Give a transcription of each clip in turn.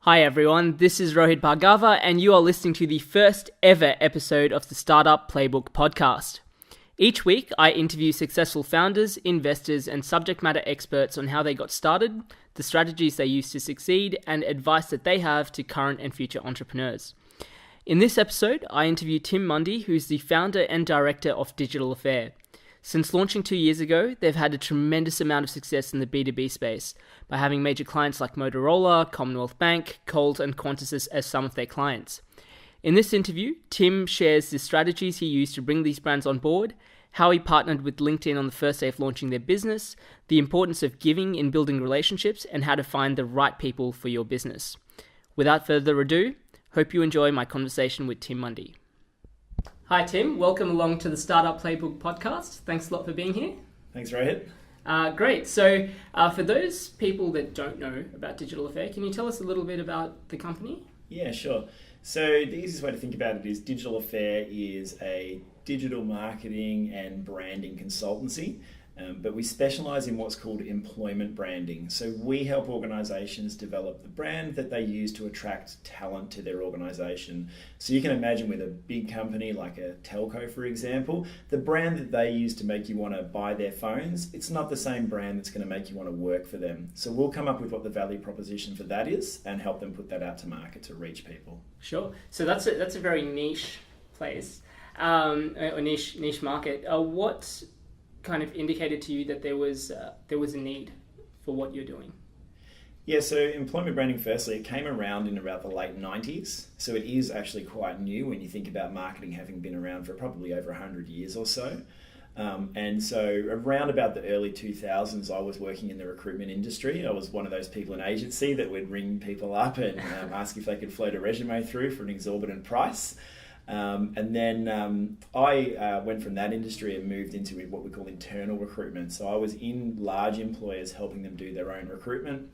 Hi everyone, this is Rohit Bhargava and you are listening to the first ever episode of the Startup Playbook Podcast. Each week I interview successful founders, investors and subject matter experts on how they got started, the strategies they use to succeed and advice that they have to current and future entrepreneurs. In this episode I interview Tim Mundy, who's the founder and director of Digital Affair. Since launching 2 years ago, they've had a tremendous amount of success in the B2B space by having major clients like Motorola, Commonwealth Bank, Coles and Qantas as some of their clients. In this interview, Tim shares the strategies he used to bring these brands on board, how he partnered with LinkedIn on the first day of launching their business, the importance of giving in building relationships, and how to find the right people for your business. Without further ado, hope you enjoy my conversation with Tim Mundy. Hi Tim, welcome along to the Startup Playbook Podcast. Thanks a lot for being here. Thanks, Rohit. Great. So for those people that don't know about Digital Affair, can you tell us a little bit about the company? Yeah, sure. So the easiest way to think about it is Digital Affair is a digital marketing and branding consultancy, but we specialize in what's called employment branding. So we help organizations develop the brand that they use to attract talent to their organization. So you can imagine with a big company like a telco, for example, the brand that they use to make you want to buy their phones, it's not the same brand that's going to make you want to work for them. So we'll come up with what the value proposition for that is and help them put that out to market to reach people. Sure. So that's a very niche place, or niche market. What kind of indicated to you that there was a need for what you're doing? Yeah, so employment branding, firstly, it came around in about the late 90s. So it is actually quite new when you think about marketing having been around for probably over 100 years or so. And so around about the early 2000s, I was working in the recruitment industry. I was one of those people in agency that would ring people up and ask if they could float a resume through for an exorbitant price. And then I went from that industry and moved into what we call internal recruitment. So I was in large employers helping them do their own recruitment.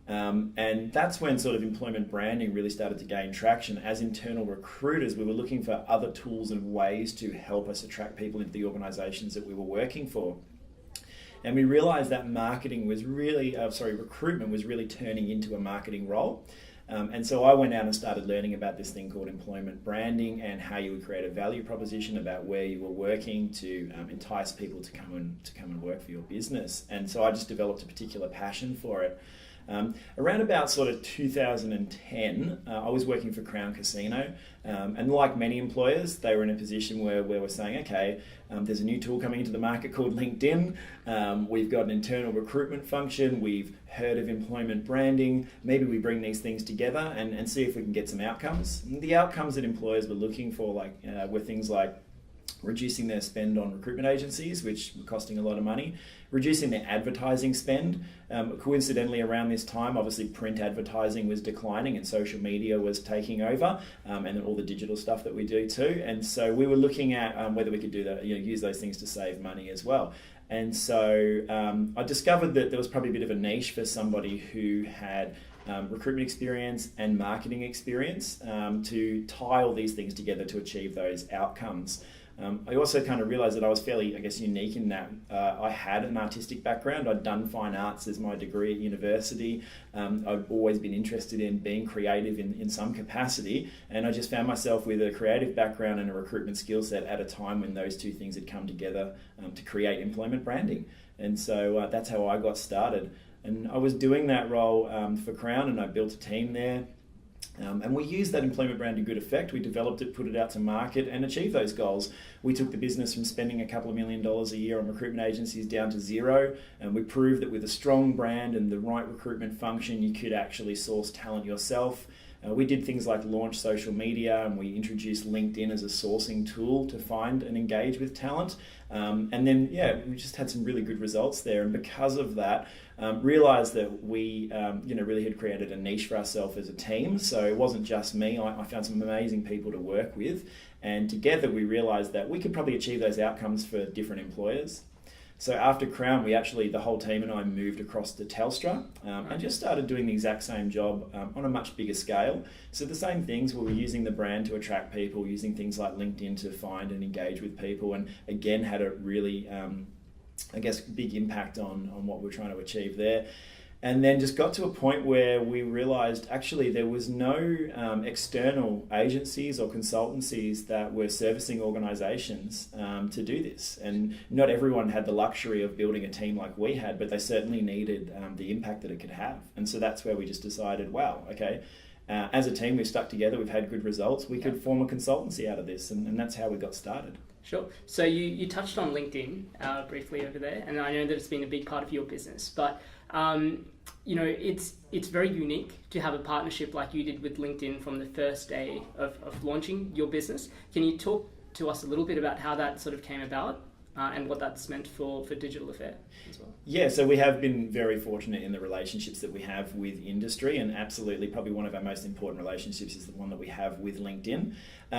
And that's when sort of employment branding really started to gain traction. As internal recruiters, we were looking for other tools and ways to help us attract people into the organizations that we were working for. And we realized that recruitment was really turning into a marketing role. And so I went out and started learning about this thing called employment branding and how you would create a value proposition about where you were working to entice people to come and work for your business. And so I just developed a particular passion for it. Around about sort of 2010, I was working for Crown Casino, and like many employers, they were in a position where we're saying, okay, there's a new tool coming into the market called LinkedIn. We've got an internal recruitment function. We've heard of employment branding. Maybe we bring these things together and see if we can get some outcomes. And the outcomes that employers were looking for were things like reducing their spend on recruitment agencies, which were costing a lot of money, reducing their advertising spend. Coincidentally, around this time, obviously print advertising was declining and social media was taking over, and then all the digital stuff that we do too. And so we were looking at whether we could do that, use those things to save money as well. And so I discovered that there was probably a bit of a niche for somebody who had recruitment experience and marketing experience to tie all these things together to achieve those outcomes. I also kind of realized that I was fairly, unique in that I had an artistic background. I'd done fine arts as my degree at university. I'd always been interested in being creative in some capacity. And I just found myself with a creative background and a recruitment skill set at a time when those two things had come together to create employment branding. And so that's how I got started. And I was doing that role for Crown, and I built a team there. And we used that employment brand to good effect. We developed it, put it out to market and achieved those goals. We took the business from spending a couple of $1 million a year on recruitment agencies down to zero. And we proved that with a strong brand and the right recruitment function, you could actually source talent yourself. We did things like launch social media, and we introduced LinkedIn as a sourcing tool to find and engage with talent. And then, we just had some really good results there. And because of that, realized that we, really had created a niche for ourselves as a team. So it wasn't just me. I found some amazing people to work with. And together we realized that we could probably achieve those outcomes for different employers. So after Crown, the whole team and I moved across to Telstra and just started doing the exact same job on a much bigger scale. So the same things, we were using the brand to attract people, using things like LinkedIn to find and engage with people, and again had a really, big impact on what we're trying to achieve there. And then just got to a point where we realized actually there was no external agencies or consultancies that were servicing organizations to do this. And not everyone had the luxury of building a team like we had, but they certainly needed the impact that it could have. And so that's where we just decided, wow, okay, as a team, we've stuck together, we've had good results, we could form a consultancy out of this. And that's how we got started. Sure. So you touched on LinkedIn briefly over there, and I know that it's been a big part of your business, but it's very unique to have a partnership like you did with LinkedIn from the first day of launching your business. Can you talk to us a little bit about how that sort of came about and what that's meant for Digital Affair as well? Yeah, so we have been very fortunate in the relationships that we have with industry, and absolutely probably one of our most important relationships is the one that we have with LinkedIn.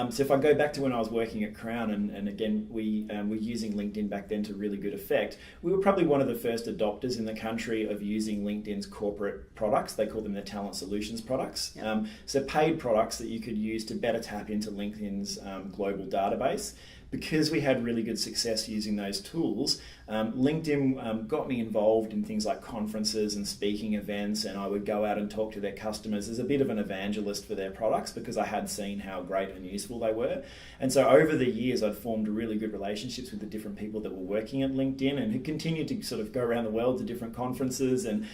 So if I go back to when I was working at Crown, and again, we were using LinkedIn back then to really good effect, we were probably one of the first adopters in the country of using LinkedIn's corporate products. They call them the talent solutions products. Yep. So paid products that you could use to better tap into LinkedIn's global database. Because we had really good success using those tools, LinkedIn got me involved in things like conferences and speaking events, and I would go out and talk to their customers as a bit of an evangelist for their products because I had seen how great and useful they were. And so over the years, I'd formed really good relationships with the different people that were working at LinkedIn and who continued to sort of go around the world to different conferences and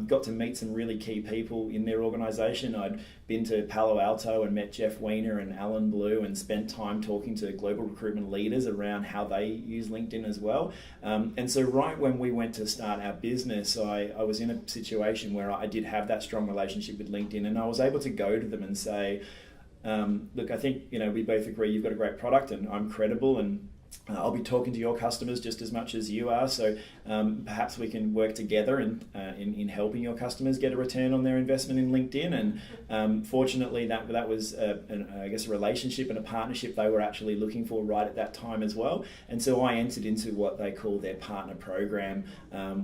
got to meet some really key people in their organization. I'd been to Palo Alto and met Jeff Weiner and Alan Blue and spent time talking to global recruitment leaders around how they use LinkedIn as well. And so right when we went to start our business, I was in a situation where I did have that strong relationship with LinkedIn, and I was able to go to them and say, look, I think we both agree you've got a great product and I'm credible, and I'll be talking to your customers just as much as you are, so perhaps we can work together in helping your customers get a return on their investment in LinkedIn. And fortunately, that was a relationship and a partnership they were actually looking for right at that time as well. And so I entered into what they call their partner program,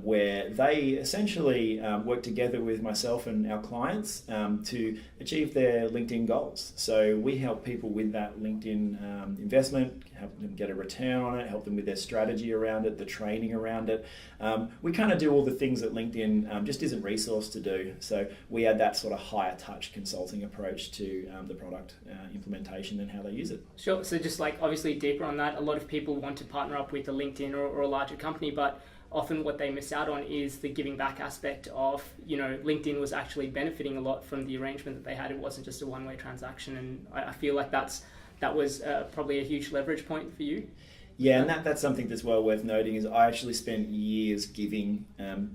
where they essentially work together with myself and our clients to achieve their LinkedIn goals. So we help people with that LinkedIn investment, help them get a return on it, help them with their strategy around it, the training around it. We kind of do all the things that LinkedIn just isn't resourced to do. So we add that sort of higher touch consulting approach to the product implementation and how they use it. Sure. So just like obviously deeper on that, a lot of people want to partner up with a LinkedIn or a larger company, but often what they miss out on is the giving back aspect of, LinkedIn was actually benefiting a lot from the arrangement that they had. It wasn't just a one-way transaction. And I feel like that was probably a huge leverage point for you. Yeah, and that's something that's well worth noting is I actually spent years giving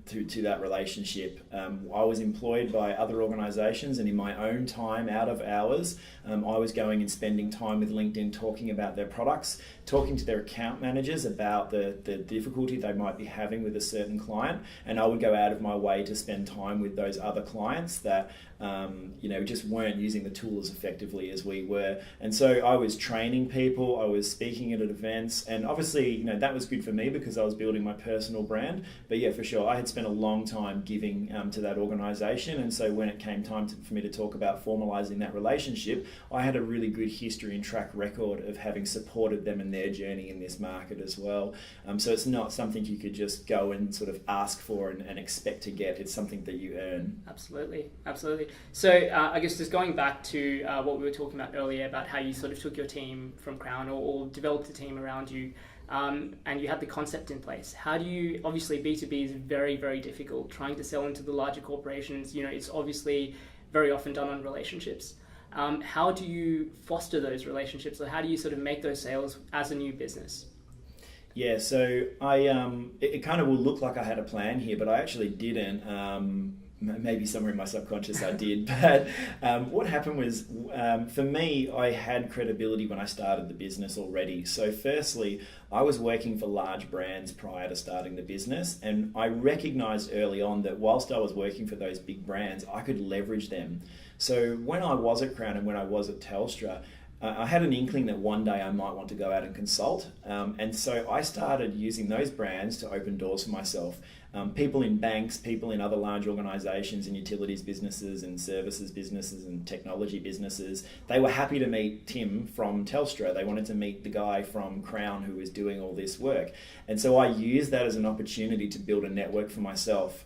to that relationship. I was employed by other organisations, and in my own time out of hours, I was going and spending time with LinkedIn talking about their products, talking to their account managers about the difficulty they might be having with a certain client, and I would go out of my way to spend time with those other clients that just weren't using the tool as effectively as we were. And so I was training people, I was speaking at events, and obviously, that was good for me because I was building my personal brand. But yeah, for sure, I had spent a long time giving to that organisation, and so when it came time for me to talk about formalising that relationship, I had a really good history and track record of having supported them in their journey in this market as well. So it's not something you could just go and sort of ask for and expect to get. It's something that you earn. Absolutely. So I guess just going back to what we were talking about earlier about how you sort of took your team from Crown or developed a team around you, and you had the concept in place. How do you, obviously B2B is very, very difficult. Trying to sell into the larger corporations, it's obviously very often done on relationships. How do you foster those relationships, or how do you sort of make those sales as a new business? Yeah, so it kind of will look like I had a plan here, but I actually didn't. Maybe somewhere in my subconscious I did, but what happened was, for me, I had credibility when I started the business already. So firstly, I was working for large brands prior to starting the business, and I recognized early on that whilst I was working for those big brands, I could leverage them. So when I was at Crown and when I was at Telstra, I had an inkling that one day I might want to go out and consult. And so I started using those brands to open doors for myself. people in banks, people in other large organisations, in utilities businesses and services businesses and technology businesses, they were happy to meet Tim from Telstra. They wanted to meet the guy from Crown who was doing all this work. And so I used that as an opportunity to build a network for myself.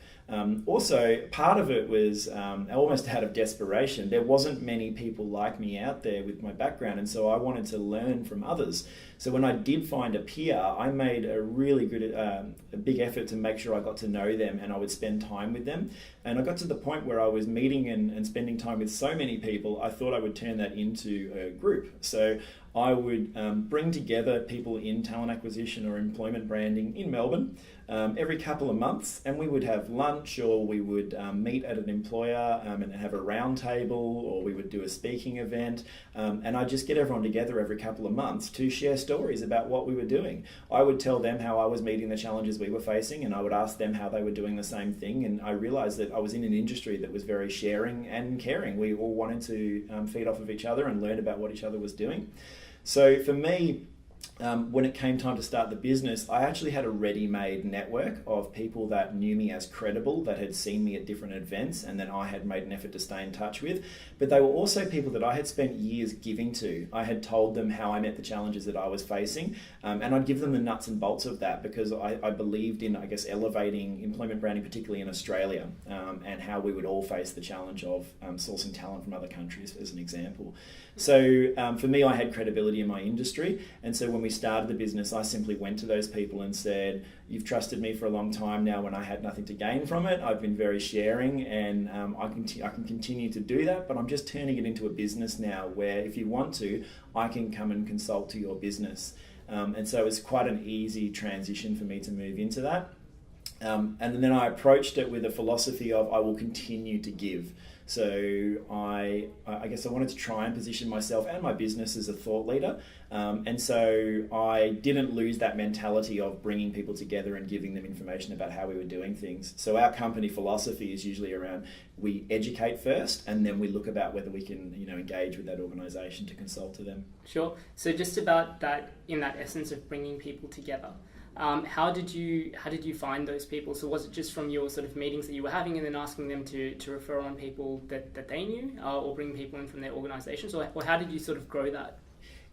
Also, part of it was almost out of desperation. There wasn't many people like me out there with my background, and so I wanted to learn from others. So when I did find a peer, I made a really good, a big effort to make sure I got to know them and I would spend time with them. And I got to the point where I was meeting and spending time with so many people, I thought I would turn that into a group. So I would bring together people in talent acquisition or employment branding in Melbourne every couple of months, and we would have lunch, or we would meet at an employer and have a round table, or we would do a speaking event, and I'd just get everyone together every couple of months to share stories about what we were doing. I would tell them how I was meeting the challenges we were facing, and I would ask them how they were doing the same thing, and I realised that I was in an industry that was very sharing and caring. We all wanted to feed off of each other and learn about what each other was doing. So for me, when it came time to start the business, I actually had a ready-made network of people that knew me as credible, that had seen me at different events, and that I had made an effort to stay in touch with. But they were also people that I had spent years giving to. I had told them how I met the challenges that I was facing, and I'd give them the nuts and bolts of that because I believed in, I guess, elevating employment branding, particularly in Australia, and how we would all face the challenge of sourcing talent from other countries, as an example. So for me, I had credibility in my industry, and so when we started the business, I simply went to those people and said, "You've trusted me for a long time now when I had nothing to gain from it. I've been very sharing, and I can continue to do that, but I'm just turning it into a business now where if you want to, I can come and consult to your business." And so it was quite an easy transition for me to move into that. And then I approached it with a philosophy of I will continue to give. So I guess I wanted to try and position myself and my business as a thought leader. And so I didn't lose that mentality of bringing people together and giving them information about how we were doing things. So our company philosophy is usually around we educate first, and then we look about whether we can engage with that organisation to consult to them. Sure. So just about that, in that essence of bringing people together. How did you find those people? So was it just from your sort of meetings that you were having and then asking them to refer on people that they knew or bring people in from their organisations? Or how did you sort of grow that?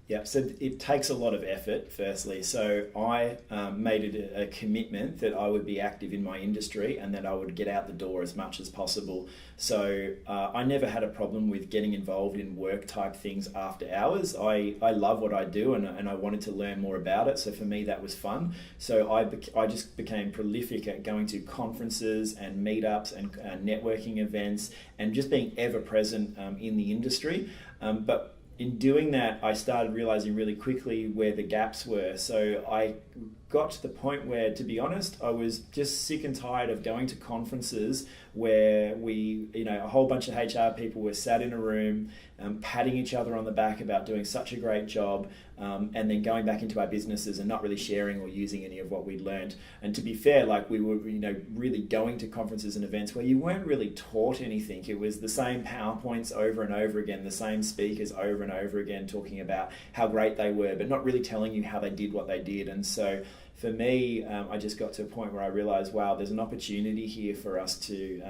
Yeah, so it takes a lot of effort, firstly. So I made it a commitment that I would be active in my industry and that I would get out the door as much as possible. So I never had a problem with getting involved in work type things after hours. I love what I do and I wanted to learn more about it. So for me, that was fun. So I just became prolific at going to conferences and meetups and networking events and just being ever present in the industry. But in doing that, I started realizing really quickly where the gaps were. So I got to the point where, to be honest, I was just sick and tired of going to conferences where a whole bunch of HR people were sat in a room, patting each other on the back about doing such a great job, and then going back into our businesses and not really sharing or using any of what we'd learned. And to be fair, we were, really going to conferences and events where you weren't really taught anything. It was the same PowerPoints over and over again, the same speakers over and over again talking about how great they were, but not really telling you how they did what they did. And so for me, I just got to a point where I realized, wow, there's an opportunity here for us to,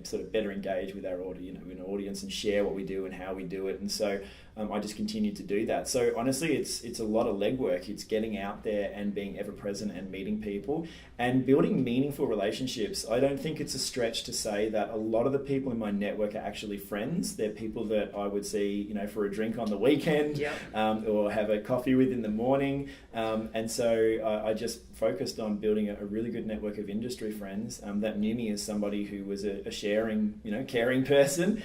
sort of better engage with our audience and share what we do and how we do it. And so I just continued to do that. So honestly, it's a lot of legwork. It's getting out there and being ever present and meeting people and building meaningful relationships. I don't think it's a stretch to say that a lot of the people in my network are actually friends. They're people that I would see, for a drink on the weekend, yep. Or have a coffee with in the morning. And so I just focused on building a really good network of industry friends that knew me as somebody who was a sharing, caring person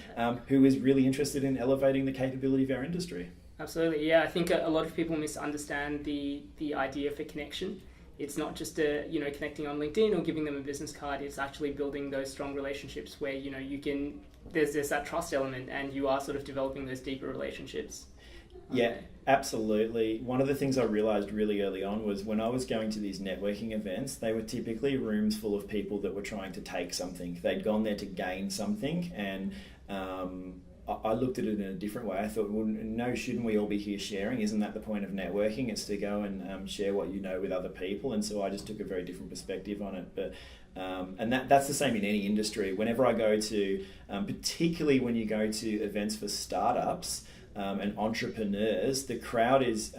who was really interested in elevating the capability of our industry. Absolutely, yeah. I think a lot of people misunderstand the idea for connection. It's not just connecting on LinkedIn or giving them a business card. It's actually building those strong relationships where you can. There's that trust element, and you are sort of developing those deeper relationships. Yeah, absolutely. One of the things I realized really early on was when I was going to these networking events, they were typically rooms full of people that were trying to take something. They'd gone there to gain something, and I looked at it in a different way. I thought, well, no, shouldn't we all be here sharing? Isn't that the point of networking? It's to go and share what you know with other people. And so I just took a very different perspective on it. But And that's the same in any industry. Whenever I go to, particularly when you go to events for startups and entrepreneurs, the crowd is,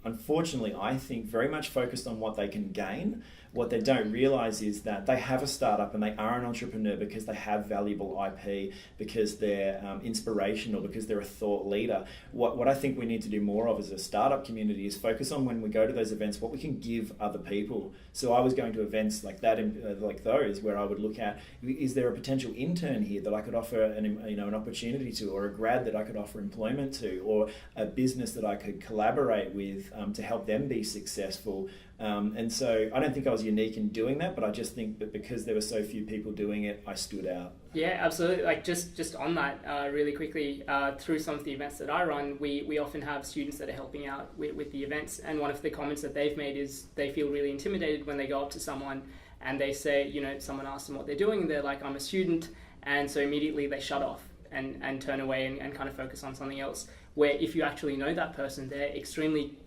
unfortunately, I think, very much focused on what they can gain. What they don't realize is that they have a startup and they are an entrepreneur because they have valuable IP, because they're inspirational, because they're a thought leader. What I think we need to do more of as a startup community is focus on, when we go to those events, what we can give other people. So I was going to events like that, like those, where I would look at, is there a potential intern here that I could offer an opportunity to, or a grad that I could offer employment to, or a business that I could collaborate with to help them be successful. And so I don't think I was unique in doing that, but I just think that because there were so few people doing it, I stood out. Yeah, absolutely. Like just on that, really quickly, through some of the events that I run, we often have students that are helping out with the events. And one of the comments that they've made is they feel really intimidated when they go up to someone and they say, someone asks them what they're doing, and they're like, I'm a student. And so immediately they shut off and turn away and kind of focus on something else. Where if you actually know that person, they're extremely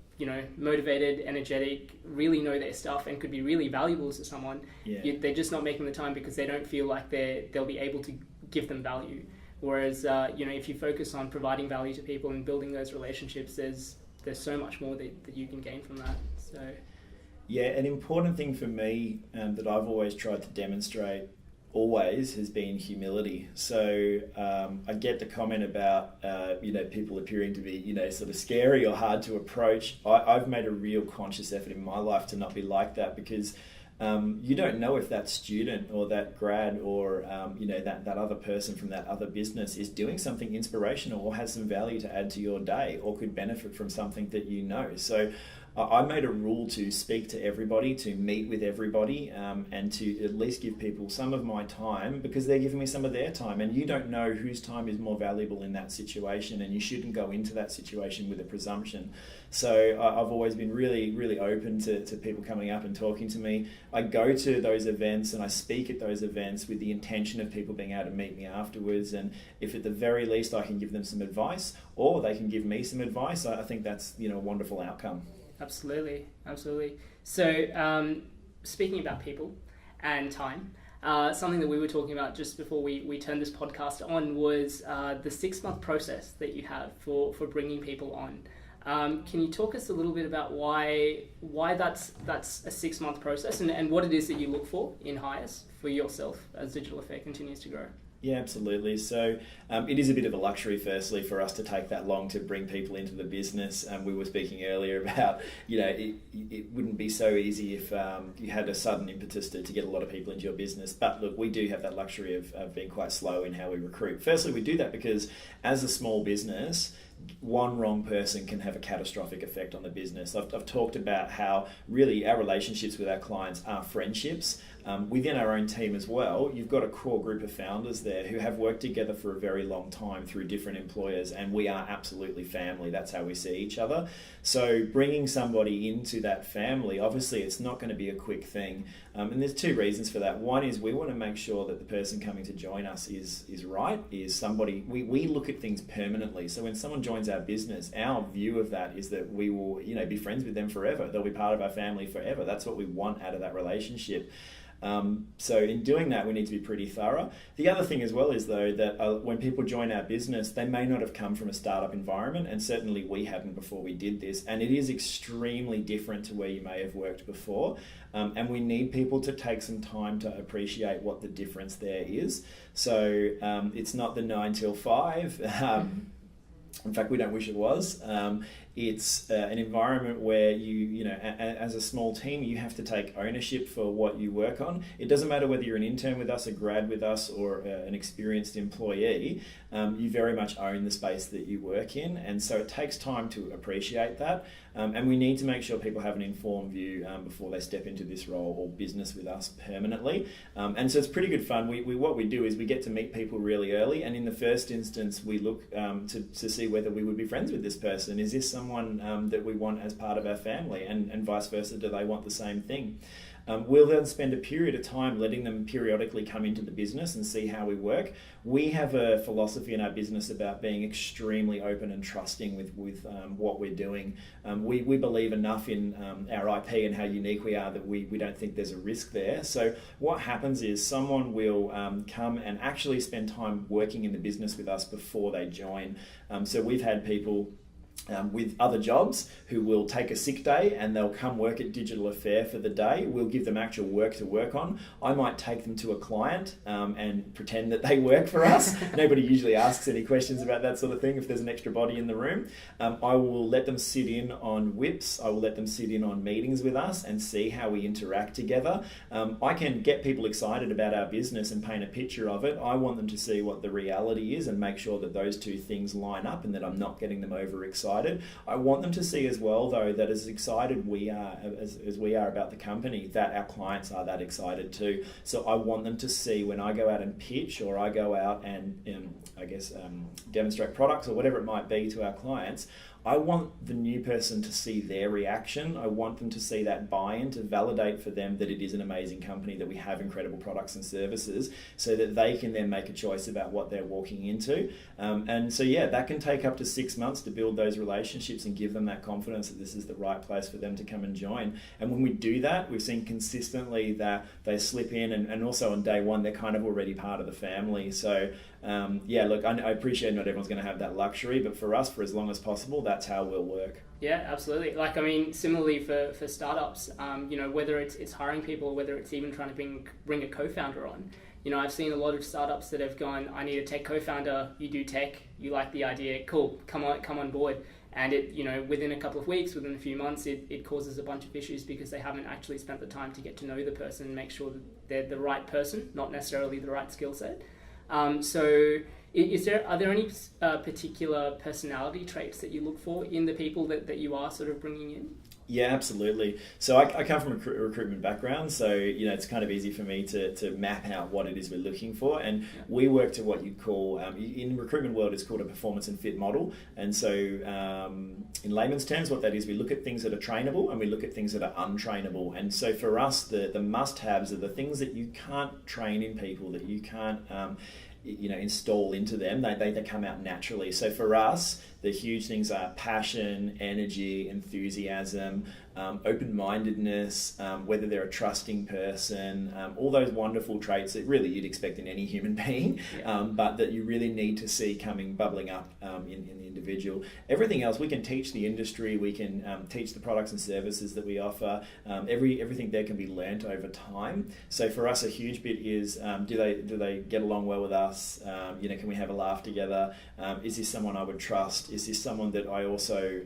motivated, energetic, really know their stuff, and could be really valuable to someone. Yeah. They're just not making the time because they don't feel like they'll be able to give them value. Whereas, if you focus on providing value to people and building those relationships, there's so much more that you can gain from that. So, yeah, an important thing for me that I've always tried to demonstrate always has been humility. So I get the comment about people appearing to be sort of scary or hard to approach. I've made a real conscious effort in my life to not be like that, because you don't know if that student or that grad or that other person from that other business is doing something inspirational or has some value to add to your day or could benefit from something that you know. So I made a rule to speak to everybody, to meet with everybody, and to at least give people some of my time, because they're giving me some of their time, and you don't know whose time is more valuable in that situation, and you shouldn't go into that situation with a presumption. So I've always been really, really open to people coming up and talking to me. I go to those events and I speak at those events with the intention of people being able to meet me afterwards, and if at the very least I can give them some advice, or they can give me some advice, I think that's a wonderful outcome. Absolutely. So speaking about people and time, something that we were talking about just before we turned this podcast on was the 6-month process that you have for bringing people on. Can you talk us a little bit about why that's a 6-month process and what it is that you look for in hires for yourself as Digital Affair continues to grow? Yeah, absolutely. So it is a bit of a luxury, firstly, for us to take that long to bring people into the business. We were speaking earlier about, it wouldn't be so easy if you had a sudden impetus to get a lot of people into your business. But look, we do have that luxury of being quite slow in how we recruit. Firstly, we do that because as a small business, one wrong person can have a catastrophic effect on the business. I've talked about how really our relationships with our clients are friendships. Within our own team as well, you've got a core group of founders there who have worked together for a very long time through different employers, and we are absolutely family. That's how we see each other. So bringing somebody into that family, obviously it's not going to be a quick thing. And there's 2 reasons for that. One is we want to make sure that the person coming to join us is right, is somebody, we look at things permanently. So when someone joins our business, our view of that is that we will, be friends with them forever. They'll be part of our family forever. That's what we want out of that relationship. So in doing that, we need to be pretty thorough. The other thing as well is, though, that when people join our business, they may not have come from a startup environment, and certainly we hadn't before we did this, and it is extremely different to where you may have worked before, and we need people to take some time to appreciate what the difference there is. So it's not the 9 till 5. In fact, we don't wish it was. It's an environment where as a small team, you have to take ownership for what you work on. It doesn't matter whether you're an intern with us, a grad with us, or an experienced employee. You very much own the space that you work in, and so it takes time to appreciate that. And we need to make sure people have an informed view before they step into this role or business with us permanently. And so it's pretty good fun. What we do is we get to meet people really early, and in the first instance, we look to see whether we would be friends with this person. Is this someone someone that we want as part of our family, and vice versa, do they want the same thing? We'll then spend a period of time letting them periodically come into the business and see how we work. We have a philosophy in our business about being extremely open and trusting with what we're doing. We believe enough in our IP and how unique we are that we don't think there's a risk there. So what happens is someone will come and actually spend time working in the business with us before they join. So we've had people with other jobs who will take a sick day and they'll come work at Digital Affair for the day. We'll give them actual work to work on. I might take them to a client and pretend that they work for us. Nobody usually asks any questions about that sort of thing if there's an extra body in the room. I will let them sit in on whips. I will let them sit in on meetings with us and see how we interact together. I can get people excited about our business and paint a picture of it. I want them to see what the reality is and make sure that those two things line up and that I'm not getting them overexcited. I want them to see as well, though, that as excited we are as we are about the company, that our clients are that excited too. So I want them to see when I go out and pitch, or I go out and demonstrate products or whatever it might be to our clients, I want the new person to see their reaction. I want them to see that buy-in, to validate for them that it is an amazing company, that we have incredible products and services, so that they can then make a choice about what they're walking into. And so, that can take up to 6 months to build those relationships and give them that confidence that this is the right place for them to come and join. And when we do that, we've seen consistently that they slip in, and also on day one, they're kind of already part of the family. So, look, I appreciate not everyone's going to have that luxury, but for us, for as long as possible, that's how we'll work. Yeah, absolutely. Similarly for startups, whether it's hiring people or whether it's even trying to bring a co-founder on. I've seen a lot of startups that have gone, I need a tech co-founder, you do tech, you like the idea, cool, come on board. And it, within a couple of weeks, within a few months, it causes a bunch of issues because they haven't actually spent the time to get to know the person and make sure that they're the right person, not necessarily the right skill set. Are there any particular personality traits that you look for in the people that you are sort of bringing in? Yeah, absolutely. So I come from a recruitment background, so it's kind of easy for me to map out what it is we're looking for, and we work to what you'd call in the recruitment world it's called a performance and fit model. And so in layman's terms, what that is, we look at things that are trainable and we look at things that are untrainable. And so for us, the must-haves are the things that you can't train in people, that you can't install into them. They come out naturally. So for us, the huge things are passion, energy, enthusiasm, open-mindedness, whether they're a trusting person, all those wonderful traits that really you'd expect in any human being, but that you really need to see bubbling up in the individual. Everything else, we can teach the industry, we can teach the products and services that we offer. Everything there can be learnt over time. So for us, a huge bit is, do they get along well with us? Can we have a laugh together? Is this someone I would trust? Is this someone that I also,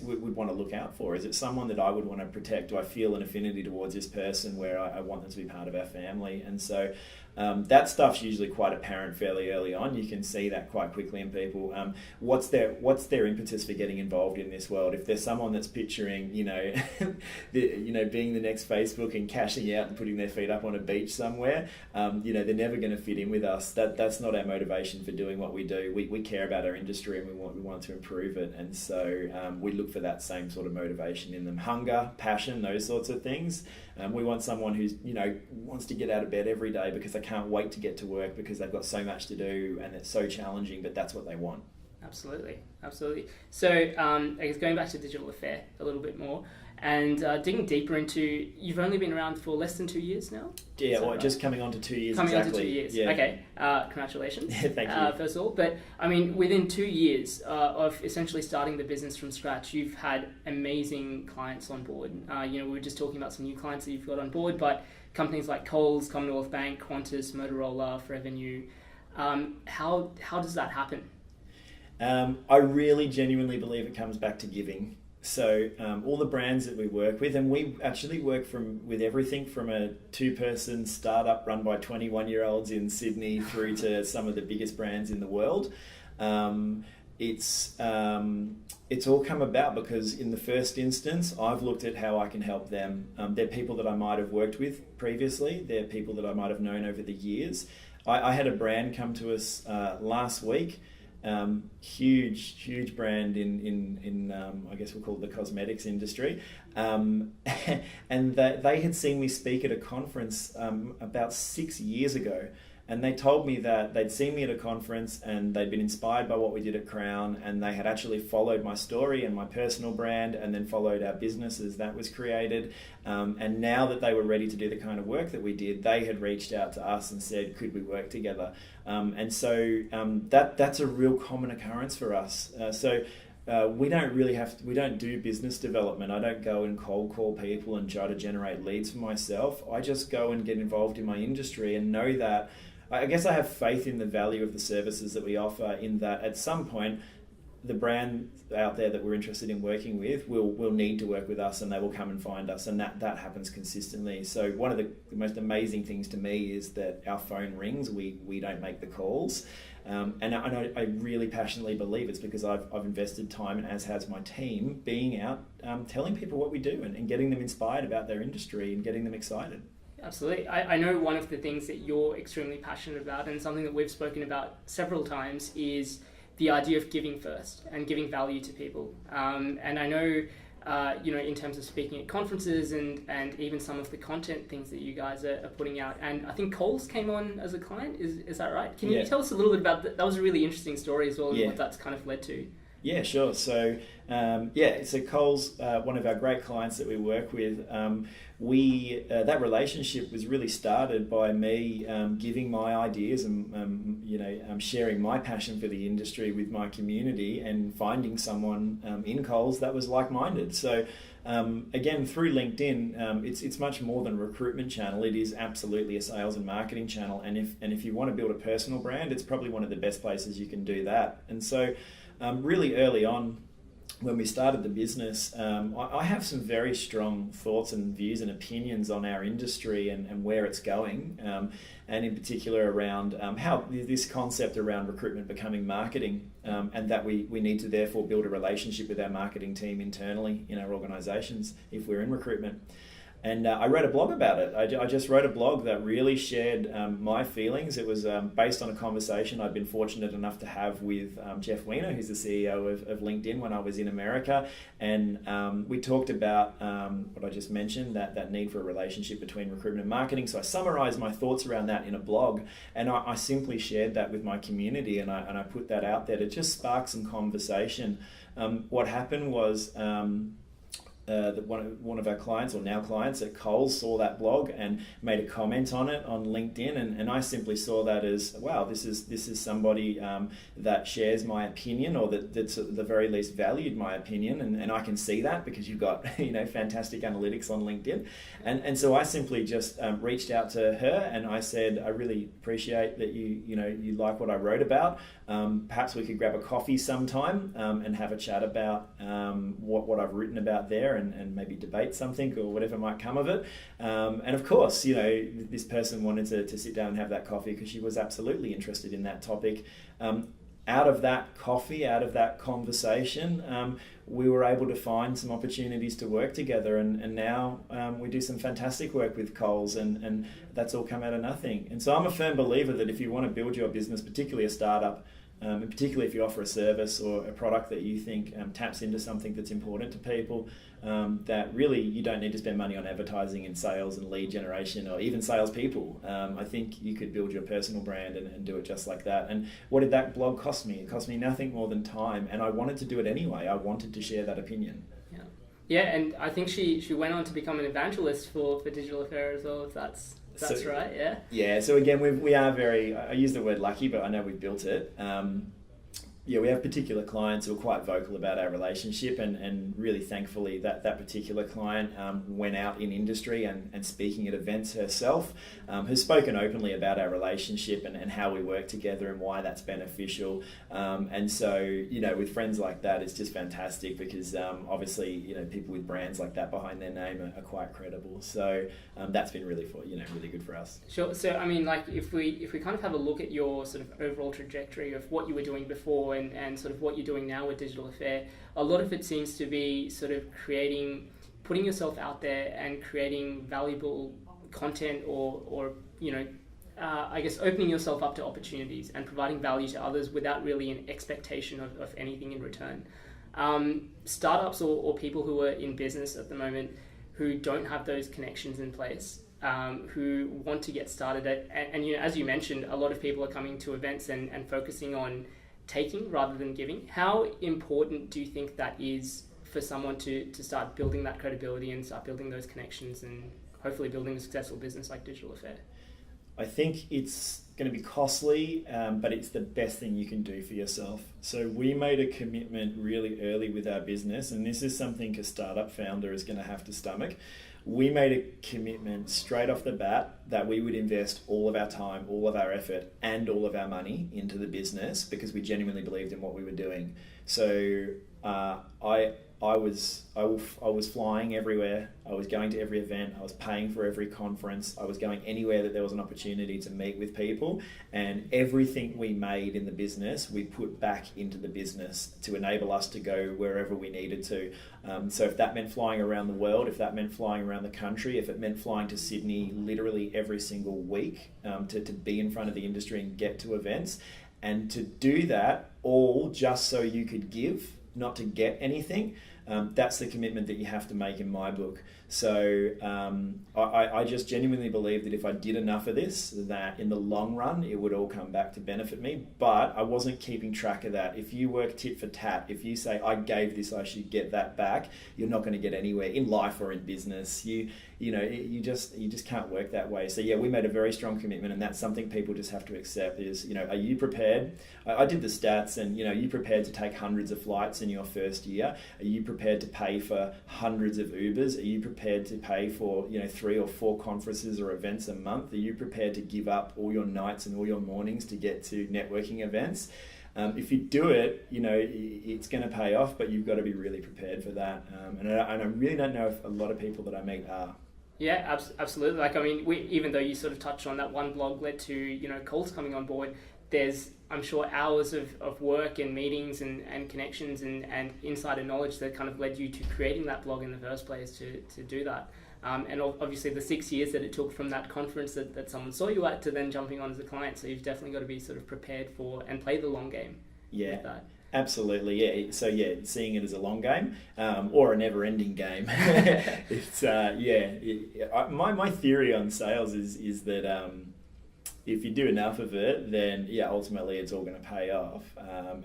would want to look out for? Is it someone that I would want to protect? Do I feel an affinity towards this person where I want them to be part of our family? And so that stuff's usually quite apparent fairly early on. You can see that quite quickly in people. What's their impetus for getting involved in this world? If there's someone that's picturing, being the next Facebook and cashing out and putting their feet up on a beach somewhere, they're never going to fit in with us. That's not our motivation for doing what we do. We care about our industry and we want to improve it. And so we look for that same sort of motivation in them. Hunger, passion, those sorts of things. We want someone who's, wants to get out of bed every day because they can't wait to get to work because they've got so much to do and it's so challenging, but that's what they want. Absolutely. So I guess going back to Digital Affair a little bit more and digging deeper into, you've only been around for less than 2 years now? Yeah, well, right? Just coming on to 2 years. Coming on to 2 years. Yeah. Okay. Congratulations. Thank you. First of all, but within 2 years of essentially starting the business from scratch, you've had amazing clients on board. We were just talking about some new clients that you've got on board, but companies like Coles, Commonwealth Bank, Qantas, Motorola, Forever New. How does that happen? I really genuinely believe it comes back to giving. So all the brands that we work with, and we actually work with everything from a 2-person startup run by 21-year-olds in Sydney through to some of the biggest brands in the world. It's all come about because in the first instance, I've looked at how I can help them. They're people that I might have worked with previously. They're people that I might have known over the years. I had a brand come to us last week. huge brand in I guess we'll call it the cosmetics industry, and they had seen me speak at a conference about 6 years ago. And they told me that they'd seen me at a conference and they'd been inspired by what we did at Crown, and they had actually followed my story and my personal brand and then followed our business as that was created. And now that they were ready to do the kind of work that we did, they had reached out to us and said, could we work together? And so that's a real common occurrence for us. We don't do business development. I don't go and cold call people and try to generate leads for myself. I just go and get involved in my industry and know that I guess I have faith in the value of the services that we offer, in that at some point the brand out there that we're interested in working with will need to work with us, and they will come and find us, and that happens consistently. So one of the most amazing things to me is that our phone rings, we don't make the calls. And I really passionately believe it's because I've invested time, and as has my team, being out telling people what we do and getting them inspired about their industry and getting them excited. Absolutely. I know one of the things that you're extremely passionate about, and something that we've spoken about several times, is the idea of giving first and giving value to people. And I know, in terms of speaking at conferences and even some of the content things that you guys are putting out. And I think Coles came on as a client. Is that right? Can you tell us a little bit about that? That was a really interesting story as well, and what that's kind of led to. Yeah, sure. So, so Coles, one of our great clients that we work with, that relationship was really started by me giving my ideas and sharing my passion for the industry with my community, and finding someone in Coles that was like-minded. So, again, through LinkedIn, it's much more than a recruitment channel. It is absolutely a sales and marketing channel. And if you want to build a personal brand, it's probably one of the best places you can do that. And so, really early on, when we started the business, I have some very strong thoughts and views and opinions on our industry and where it's going, and in particular around how this concept around recruitment becoming marketing, and that we need to therefore build a relationship with our marketing team internally in our organisations if we're in recruitment. And I wrote a blog about it. I just wrote a blog that really shared my feelings. It was based on a conversation I'd been fortunate enough to have with Jeff Weiner, who's the CEO of LinkedIn, when I was in America. And we talked about what I just mentioned, that need for a relationship between recruitment and marketing. So I summarized my thoughts around that in a blog, and I simply shared that with my community, and I put that out there to just spark some conversation. What happened was... one of our clients, or now clients at Coles, saw that blog and made a comment on it on LinkedIn, and I simply saw that as, wow, this is somebody that shares my opinion, or that's at the very least valued my opinion, and I can see that because you've got fantastic analytics on LinkedIn, and so I simply just reached out to her and I said, I really appreciate that you like what I wrote about. Perhaps we could grab a coffee sometime and have a chat about what I've written about there, and maybe debate something or whatever might come of it. And of course, this person wanted to sit down and have that coffee because she was absolutely interested in that topic. Out of that coffee, out of that conversation, we were able to find some opportunities to work together, and now we do some fantastic work with Coles, and that's all come out of nothing. And so I'm a firm believer that if you want to build your business, particularly a startup, and particularly if you offer a service or a product that you think taps into something that's important to people, that really you don't need to spend money on advertising and sales and lead generation or even salespeople. I think you could build your personal brand and do it just like that. And what did that blog cost me? It cost me nothing more than time, and I wanted to do it anyway. I wanted to share that opinion. Yeah, and I think she went on to become an evangelist for Digital Affair as well, if that's right, yeah? Yeah, so again, we are very, I use the word lucky, but I know we've built it. We have particular clients who are quite vocal about our relationship, and really thankfully that particular client went out in industry and speaking at events herself, has spoken openly about our relationship and how we work together and why that's beneficial. And so, with friends like that, it's just fantastic because obviously, people with brands like that behind their name are quite credible. So that's been really good for us. Sure. So, I mean, like if we kind of have a look at your sort of overall trajectory of what you were doing before and sort of what you're doing now with Digital Affair, a lot of it seems to be sort of putting yourself out there and creating valuable content or I guess, opening yourself up to opportunities and providing value to others without really an expectation of anything in return. Startups or people who are in business at the moment who don't have those connections in place, who want to get started and as you mentioned, a lot of people are coming to events and focusing on taking rather than giving. How important do you think that is for someone to start building that credibility and start building those connections and hopefully building a successful business like Digital Affair? I think it's going to be costly, but it's the best thing you can do for yourself. So we made a commitment really early with our business, and this is something a startup founder is going to have to stomach. We made a commitment straight off the bat that we would invest all of our time, all of our effort, and all of our money into the business because we genuinely believed in what we were doing. So I was flying everywhere. I was going to every event. I was paying for every conference. I was going anywhere that there was an opportunity to meet with people. And everything we made in the business, we put back into the business to enable us to go wherever we needed to. So if that meant flying around the world, if that meant flying around the country, if it meant flying to Sydney literally every single week to be in front of the industry and get to events, and to do that all just so you could give, not to get anything, that's the commitment that you have to make in my book. So I just genuinely believe that if I did enough of this, that in the long run, it would all come back to benefit me. But I wasn't keeping track of that. If you work tit for tat, if you say, I gave this, I should get that back, you're not going to get anywhere in life or in business. You just can't work that way. So yeah, we made a very strong commitment, and that's something people just have to accept is, are you prepared? I did the stats, and are you prepared to take hundreds of flights in your first year? Are you prepared to pay for hundreds of Ubers? Are you prepared to pay for 3 or 4 conferences or events a month? Are you prepared to give up all your nights and all your mornings to get to networking events? If you do it, it's going to pay off, but you've got to be really prepared for that. And I really don't know if a lot of people that I meet are. Yeah, absolutely. Even though you sort of touched on that one blog led to, Coles coming on board, there's, I'm sure, hours of work and meetings and connections and insider knowledge that kind of led you to creating that blog in the first place to do that. And obviously the 6 years that it took from that conference that someone saw you at to then jumping on as a client. So you've definitely got to be sort of prepared for and play the long game. Yeah. With that. Absolutely, yeah. So yeah, seeing it as a long game or a never-ending game. It's my theory on sales is that if you do enough of it, then ultimately it's all going to pay off.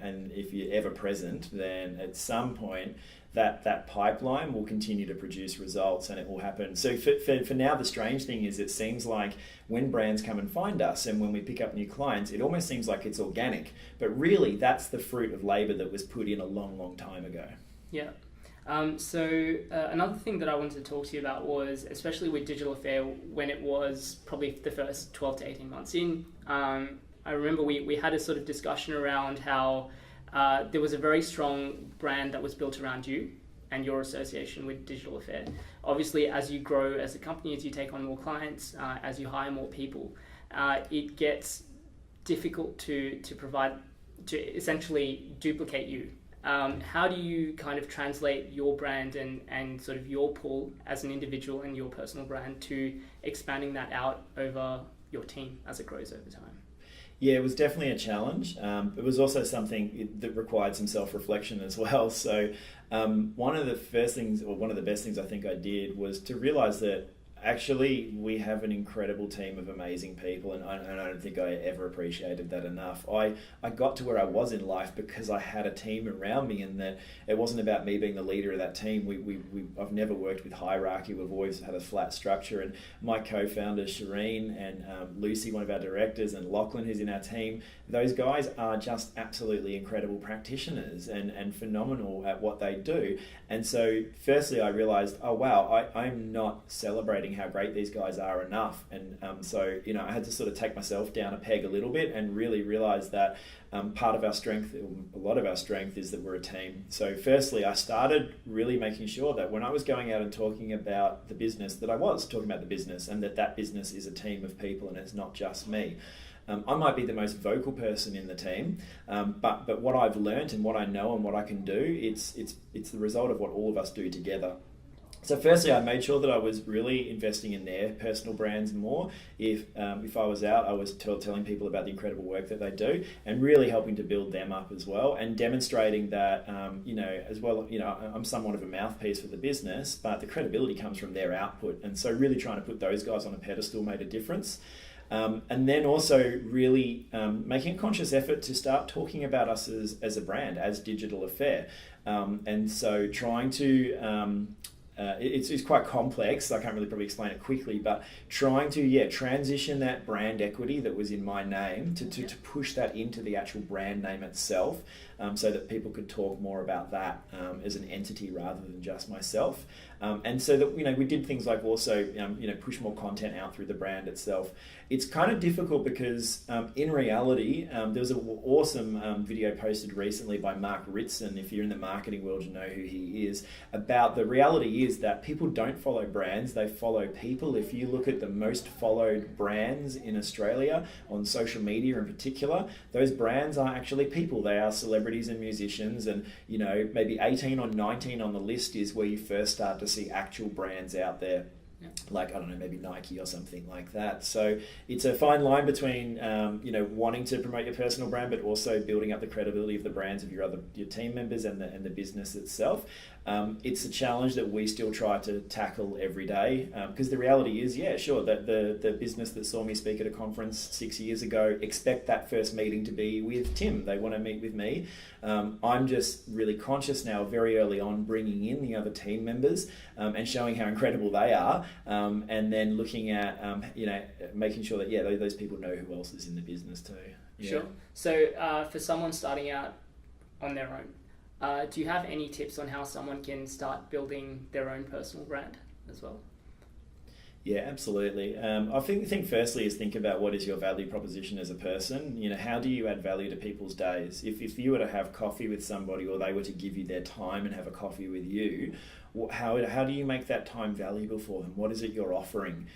And if you're ever present, then at some point that pipeline will continue to produce results, and it will happen. So for now, the strange thing is it seems like when brands come and find us and when we pick up new clients, it almost seems like it's organic. But really, that's the fruit of labor that was put in a long, long time ago. Yeah. Another thing that I wanted to talk to you about was, especially with Digital Affair, when it was probably the first 12 to 18 months in, I remember we had a sort of discussion around how there was a very strong brand that was built around you and your association with Digital Affair. Obviously, as you grow as a company, as you take on more clients, as you hire more people, it gets difficult to essentially duplicate you. How do you kind of translate your brand and sort of your pull as an individual and your personal brand to expanding that out over your team as it grows over time? Yeah, it was definitely a challenge. It was also something that required some self-reflection as well. So one of the best things I think I did was to realize that actually we have an incredible team of amazing people, and I don't think I ever appreciated that enough. I got to where I was in life because I had a team around me, and that it wasn't about me being the leader of that team. I've never worked with hierarchy. We've always had a flat structure, and my co-founders Shireen and Lucy, one of our directors, and Lachlan, who's in our team, those guys are just absolutely incredible practitioners and phenomenal at what they do. And so firstly I realized, oh wow, I'm not celebrating how great these guys are enough. And so I had to sort of take myself down a peg a little bit and really realize that part of our strength, a lot of our strength, is that we're a team. So firstly, I started really making sure that when I was going out and talking about the business, that I was talking about the business, and that business is a team of people and it's not just me. I might be the most vocal person in the team, but what I've learned and what I know and what I can do, it's the result of what all of us do together. So firstly, I made sure that I was really investing in their personal brands more. If I was out, I was telling people about the incredible work that they do, and really helping to build them up as well, and demonstrating that, as well, I'm somewhat of a mouthpiece for the business, but the credibility comes from their output. And so really trying to put those guys on a pedestal made a difference. And then also really making a conscious effort to start talking about us as a brand, as Digital Affair. And so trying to... it's quite complex, so I can't really probably explain it quickly, but trying to transition that brand equity that was in my name to push that into the actual brand name itself, so that people could talk more about that as an entity rather than just myself. And so that we did things like also push more content out through the brand itself. It's kind of difficult because in reality there was an awesome video posted recently by Mark Ritson. If you're in the marketing world, you know who he is. About the reality is that people don't follow brands, they follow people. If you look at the most followed brands in Australia on social media in particular, those brands are actually people. They are celebrities and musicians, and maybe 18 or 19 on the list is where you first start to see actual brands out there. Yeah. Like, I don't know, maybe Nike or something like that. So it's a fine line between, wanting to promote your personal brand, but also building up the credibility of the brands of your team members and the business itself. It's a challenge that we still try to tackle every day, because the reality is, that the business that saw me speak at a conference 6 years ago expect that first meeting to be with Tim. They want to meet with me. I'm just really conscious now, very early on, bringing in the other team members and showing how incredible they are, and then looking at making sure that those people know who else is in the business too. Yeah. Sure. So for someone starting out on their own, do you have any tips on how someone can start building their own personal brand as well? Yeah, absolutely. I think firstly is think about what is your value proposition as a person. How do you add value to people's days? If you were to have coffee with somebody, or they were to give you their time and have a coffee with you, how do you make that time valuable for them? What is it you're offering?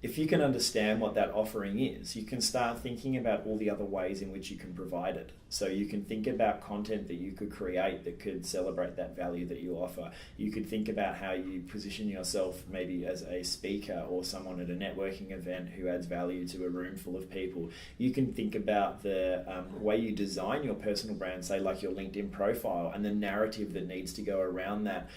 If you can understand what that offering is, you can start thinking about all the other ways in which you can provide it. So you can think about content that you could create that could celebrate that value that you offer. You could think about how you position yourself maybe as a speaker or someone at a networking event who adds value to a room full of people. You can think about the way you design your personal brand, say like your LinkedIn profile, and the narrative that needs to go around that.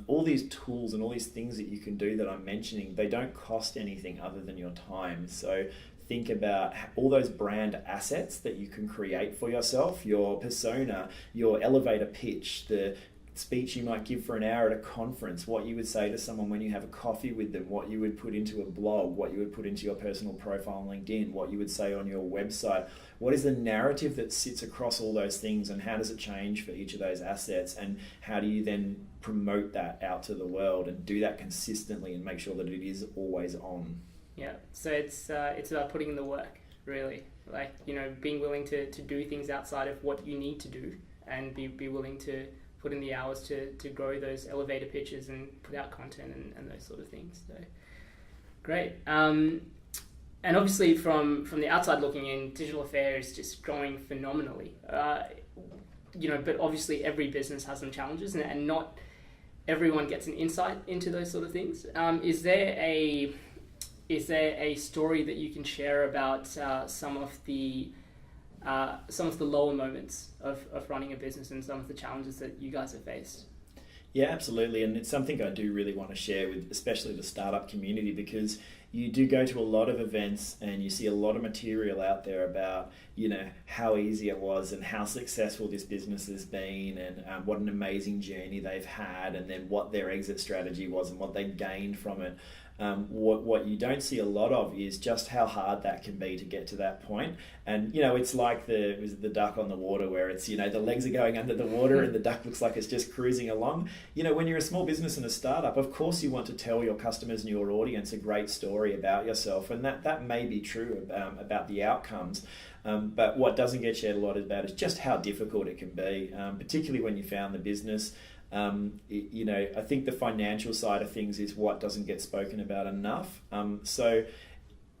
All these tools and all these things that you can do that I'm mentioning, they don't cost anything other than your time. So think about all those brand assets that you can create for yourself, your persona, your elevator pitch, the speech you might give for an hour at a conference, what you would say to someone when you have a coffee with them, what you would put into a blog, what you would put into your personal profile on LinkedIn, what you would say on your website. What is the narrative that sits across all those things, and how does it change for each of those assets, and how do you then promote that out to the world and do that consistently and make sure that it is always on? Yeah, so it's about putting in the work, really. Like, being willing to do things outside of what you need to do, and be willing to put in the hours to grow those elevator pitches and put out content and those sort of things. So great. And obviously from the outside looking in, Digital Affair is just growing phenomenally. But obviously every business has some challenges, and not everyone gets an insight into those sort of things. Is there a story that you can share about some of the lower moments of running a business and some of the challenges that you guys have faced? Yeah, absolutely. And it's something I do really want to share with especially the startup community, because you do go to a lot of events and you see a lot of material out there about, how easy it was and how successful this business has been, and what an amazing journey they've had, and then what their exit strategy was and what they gained from it. What you don't see a lot of is just how hard that can be to get to that point. And it's like the duck on the water, where it's the legs are going under the water and the duck looks like it's just cruising along. When you're a small business and a startup, of course you want to tell your customers and your audience a great story about yourself, and that may be true about the outcomes. But what doesn't get shared a lot about is just how difficult it can be, particularly when you found the business. I think the financial side of things is what doesn't get spoken about enough. So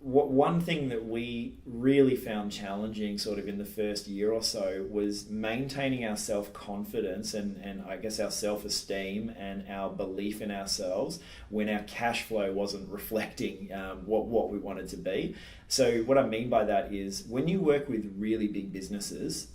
one thing that we really found challenging sort of in the first year or so was maintaining our self-confidence and I guess our self-esteem and our belief in ourselves when our cash flow wasn't reflecting what we wanted to be. So what I mean by that is when you work with really big businesses,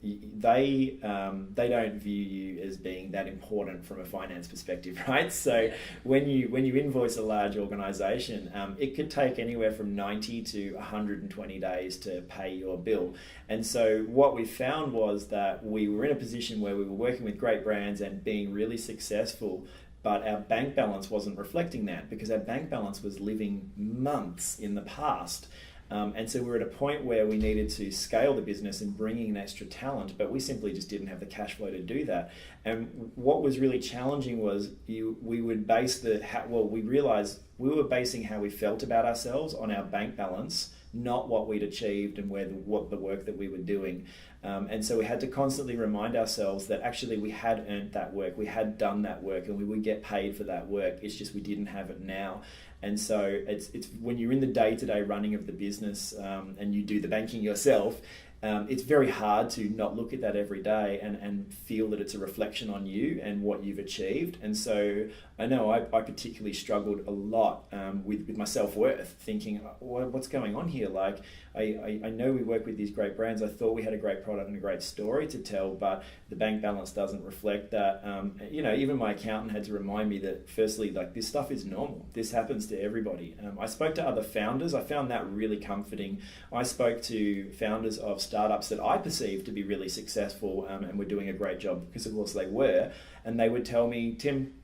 they don't view you as being that important from a finance perspective, right? So when you invoice a large organization, it could take anywhere from 90 to 120 days to pay your bill. And so what we found was that we were in a position where we were working with great brands and being really successful, but our bank balance wasn't reflecting that because our bank balance was living months in the past. And so we were at a point where we needed to scale the business and bring in extra talent, but we simply just didn't have the cash flow to do that. And what was really challenging was we would base we realized we were basing how we felt about ourselves on our bank balance, not what we'd achieved and what the work that we were doing. And so we had to constantly remind ourselves that actually we had earned that work, we had done that work, and we would get paid for that work. It's just we didn't have it now. And so it's when you're in the day-to-day running of the business and you do the banking yourself, it's very hard to not look at that every day and feel that it's a reflection on you and what you've achieved. And so I know I particularly struggled a lot with my self-worth, thinking, what's going on here? Like, I know we work with these great brands. I thought we had a great product and a great story to tell, but the bank balance doesn't reflect that. Even my accountant had to remind me that, firstly, like, this stuff is normal. This happens to everybody. I spoke to other founders. I found that really comforting. I spoke to founders of startups that I perceived to be really successful and were doing a great job, because of course they were. And they would tell me, Tim,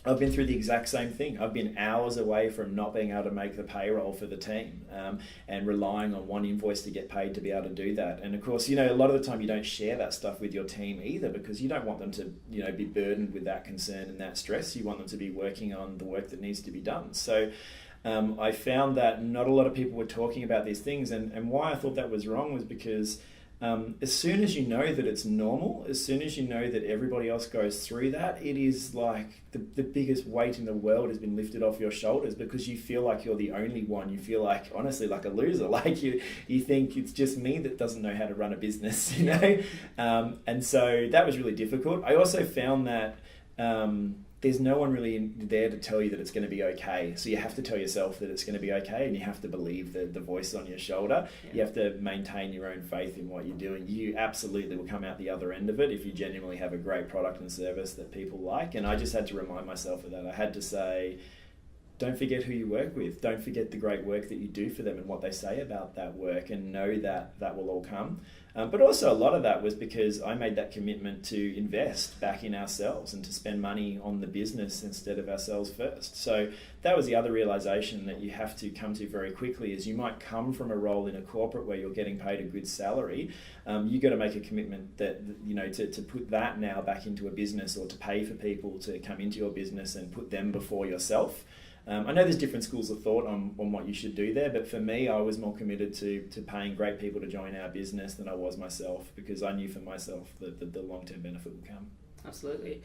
I've been through the exact same thing. I've been hours away from not being able to make the payroll for the team and relying on one invoice to get paid to be able to do that. And of course, a lot of the time you don't share that stuff with your team either, because you don't want them to, be burdened with that concern and that stress. You want them to be working on the work that needs to be done. So I found that not a lot of people were talking about these things. And why I thought that was wrong was because as soon as you know that it's normal, as soon as you know that everybody else goes through that, it is like the biggest weight in the world has been lifted off your shoulders, because you feel like you're the only one. You feel like, honestly, like a loser. Like you think it's just me that doesn't know how to run a business, and so that was really difficult. I also found that there's no one really there to tell you that it's going to be okay. So you have to tell yourself that it's going to be okay, and you have to believe the voice on your shoulder. Yeah. You have to maintain your own faith in what you're doing. You absolutely will come out the other end of it if you genuinely have a great product and service that people like. And I just had to remind myself of that. I had to say, don't forget who you work with. Don't forget the great work that you do for them and what they say about that work, and know that that will all come. But also a lot of that was because I made that commitment to invest back in ourselves and to spend money on the business instead of ourselves first. So that was the other realization that you have to come to very quickly, is you might come from a role in a corporate where you're getting paid a good salary. You got to make a commitment that, to put that now back into a business, or to pay for people to come into your business and put them before yourself. I know there's different schools of thought on what you should do there, but for me, I was more committed to paying great people to join our business than I was myself, because I knew for myself that the long-term benefit would come. Absolutely.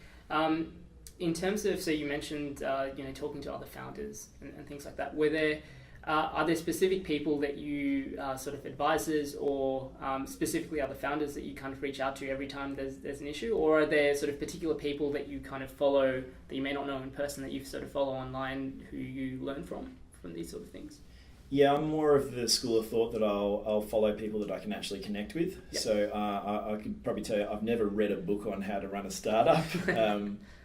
In terms of, so you mentioned, talking to other founders and things like that, are there specific people that you sort of advisors or specifically other founders that you kind of reach out to every time there's an issue, or are there sort of particular people that you kind of follow that you may not know in person that you sort of follow online who you learn from these sort of things? Yeah, I'm more of the school of thought that I'll follow people that I can actually connect with. Yep. So I could probably tell you I've never read a book on how to run a startup.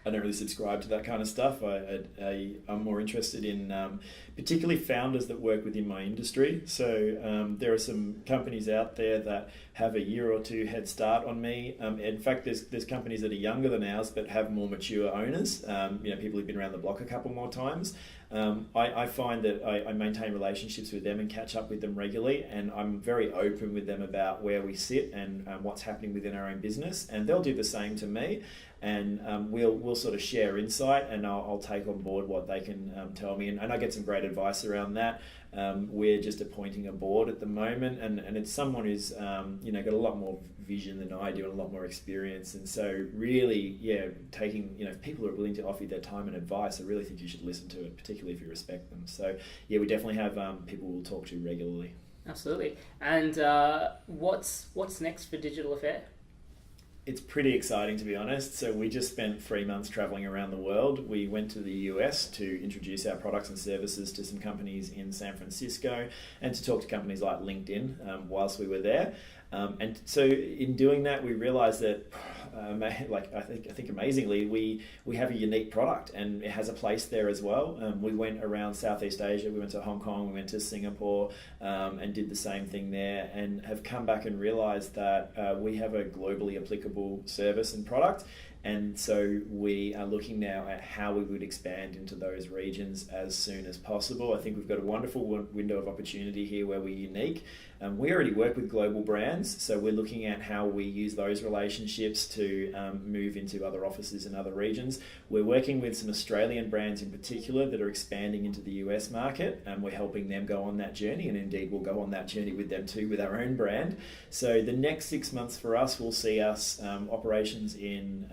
I don't really subscribe to that kind of stuff. I'm more interested in particularly founders that work within my industry. So there are some companies out there that have a year or two head start on me. In fact, there's companies that are younger than ours but have more mature owners. People who've been around the block a couple more times. I find that I maintain relationships with them and catch up with them regularly, and I'm very open with them about where we sit and what's happening within our own business, and they'll do the same to me. and we'll sort of share insight, and I'll take on board what they can tell me, and I get some great advice around that. We're just appointing a board at the moment, and it's someone who's got a lot more vision than I do and a lot more experience, and so really taking if people are willing to offer you their time and advice, I really think you should listen to it, particularly if you respect them. So we definitely have people we'll talk to regularly. Absolutely. And what's next for Digital Affair? It's pretty exciting, to be honest. So we just spent 3 months traveling around the world. We went to the US to introduce our products and services to some companies in San Francisco and to talk to companies like LinkedIn whilst we were there. And so in doing that, we realized that, I think amazingly, we have a unique product and it has a place there as well. We went around Southeast Asia, we went to Hong Kong, we went to Singapore, and did the same thing there, and have come back and realized that we have a globally applicable service and product. And so we are looking now at how we would expand into those regions as soon as possible. I think we've got a wonderful window of opportunity here where we're unique. We already work with global brands, so we're looking at how we use those relationships to move into other offices in other regions. We're working with some Australian brands in particular that are expanding into the US market, and we're helping them go on that journey, and indeed we'll go on that journey with them too with our own brand. So the next 6 months for us will see us operations in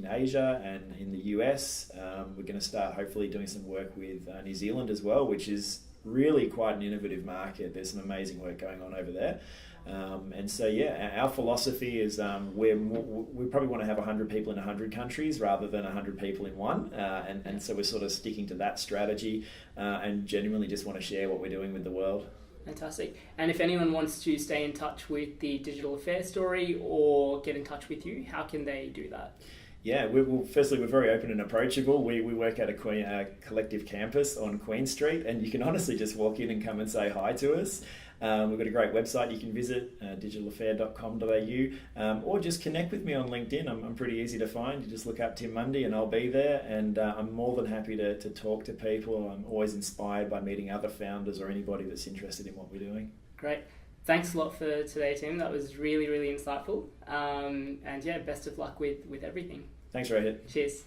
Asia and in the US. We're going to start hopefully doing some work with New Zealand as well, which is really quite an innovative market. There's some amazing work going on over there. And so, our philosophy is we probably want to have 100 people in 100 countries rather than 100 people in one. And so we're sort of sticking to that strategy and genuinely just want to share what we're doing with the world. Fantastic. And if anyone wants to stay in touch with the Digital Affair story or get in touch with you, how can they do that? Yeah, firstly, we're very open and approachable. We work at a collective campus on Queen Street, and you can honestly just walk in and come and say hi to us. We've got a great website you can visit, digitalaffair.com.au, or just connect with me on LinkedIn. I'm pretty easy to find. You just look up Tim Mundy and I'll be there, and I'm more than happy to talk to people. I'm always inspired by meeting other founders or anybody that's interested in what we're doing. Great. Thanks a lot for today, Tim. That was really, really insightful. And best of luck with everything. Thanks, Rohit. Cheers.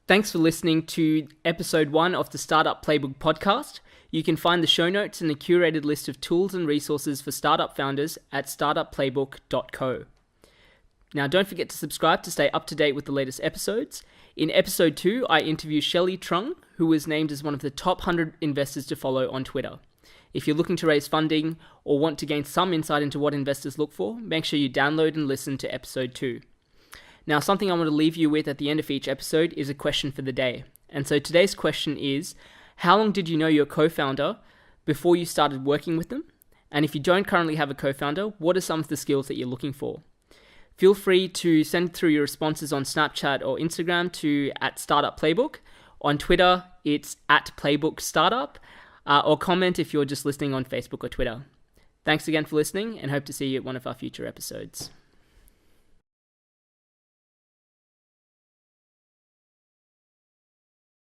Thanks for listening to episode 1 of the Startup Playbook Podcast. You can find the show notes and a curated list of tools and resources for startup founders at startupplaybook.co. Now, don't forget to subscribe to stay up to date with the latest episodes. In episode 2, I interview Shelley Trung, who was named as one of the top 100 investors to follow on Twitter. If you're looking to raise funding or want to gain some insight into what investors look for, make sure you download and listen to episode 2. Now, something I want to leave you with at the end of each episode is a question for the day. And so today's question is, how long did you know your co-founder before you started working with them? And if you don't currently have a co-founder, what are some of the skills that you're looking for? Feel free to send through your responses on Snapchat or Instagram to @StartupPlaybook. On Twitter, it's @PlaybookStartup. Or comment if you're just listening on Facebook or Twitter. Thanks again for listening, and hope to see you at one of our future episodes.